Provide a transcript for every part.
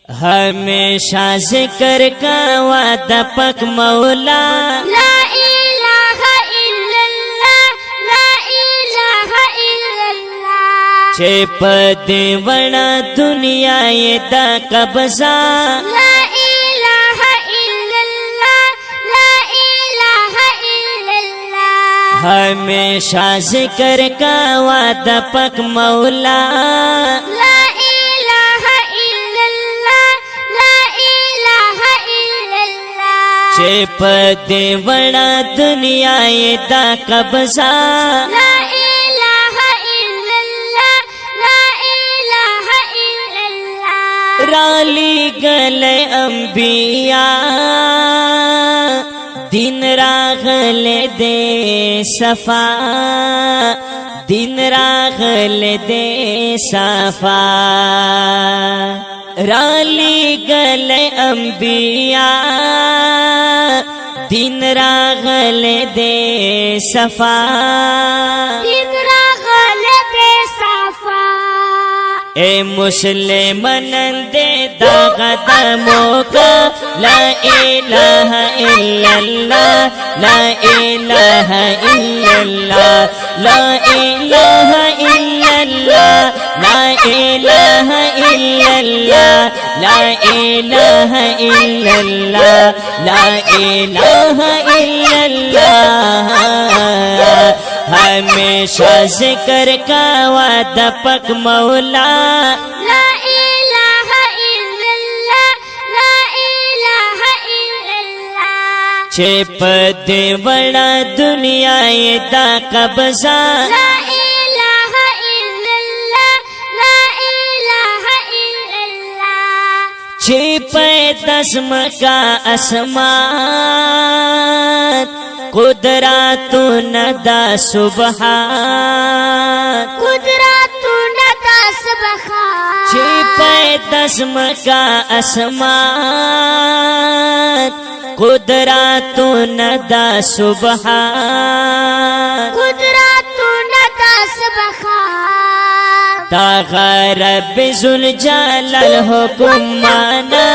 हमेशा जिक्र का वादा पक मौला। ला इलाहा इल्लल्लाह, ला इलाहा इल्लल्लाह। चे पदे वड़ा दुनिया ये दा कब्जा। ला इलाहा इल्लल्लाह, ला इलाहा इल्लल्लाह। हमेशा जिक्र का वादा पक मौला। ला इलाहा इल्लल्लाह, ला इलाहा इल्लल्लाह। चे पदे वड़ा दुनिया ये दा कब्जा। ला इलाहा इल्लल्लाह, ला इलाहा इल्लल्लाह। राली गले अंबिया दिन रागले दे सफा, दिन रागले दे सफा। राली गले अंबिया दिन रागले दे सफा, दिन रागले दे सफा। ए मुस्लिमन दे दागदमों का ला इलाहा इल्लल्लाह, ला इलाहा इल्लल्लाह, ला इलाहा इल्लल्लाह, ला इलाहा इल्लल्लाह, ला इलाहा इल्लल्लाह, ला इलाहा इल्लल्लाह। हमेशा जिक्र का वादा पक मौला। ला इलाहा इल्लल्लाह, ला इलाहा इल्लल्लाह। चे पदे वड़ा दुनिया ये दा कब्जा। ला इलाहा इल्लल्लाह, ला इलाहा इल्लल्लाह। चे पैदस्म का असमान कुदरत नदा सुबहान, कुदरत नदा सुबहान। चे पैदस्म का असमान कुदरत नदा सुबहान, कुदरत नदा सुबहान। तागरब जुल जलाल हुकुम माना।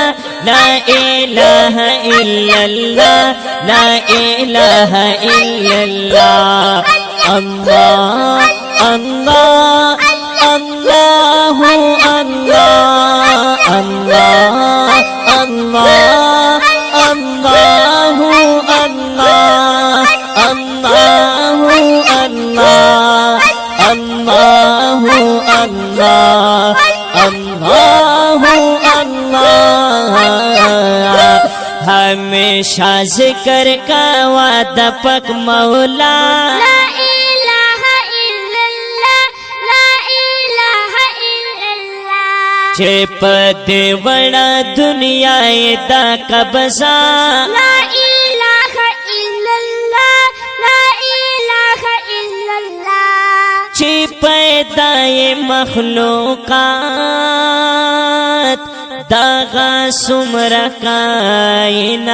ला इलाहा इल्लल्लाह, ला इलाहा इल्लल्लाह। अल्लाह अल्लाह अल्लाहु अल्लाह, अल्लाह अल्लाह अल्लाहु अल्लाह, अल्लाहु अल्लाह, अल्लाहु अल्लाह, अल्लाहु अल्लाह। हमेशा जिक्र का वादा पक मौला। ला इलाहा इल्लल्लाह, ला इलाहा इल्लल्लाह। चे पदे वड़ा दुनिया ये दा कब्जा। ला इलाहा इल्लल्लाह, ला इलाहा इल्लल्लाह। चे पैदा ये मखलूकात दागा सुमरा कायनात,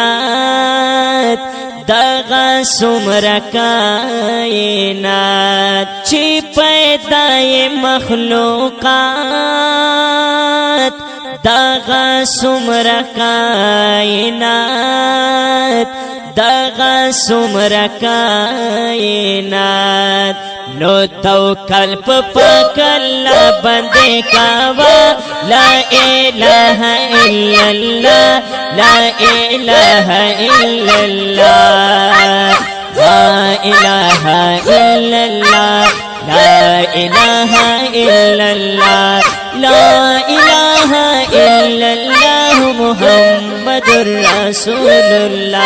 दागा सुमरा कायनात। चे पैदा ये मखलूकात दागा सुमरा कायनात, दागा सुमरा कायनात। नो तो कल्प पकल्ला बंदे कावा। ला इलाहा इल्लल्लाह, ला इलाहा इल्लल्लाह, ला इलाहा इल्लल्लाह, ला इलाहा इल्लल्लाह, ला इलाहा इल्लल्लाह मुहम्मदुर रसूलुल्लाह।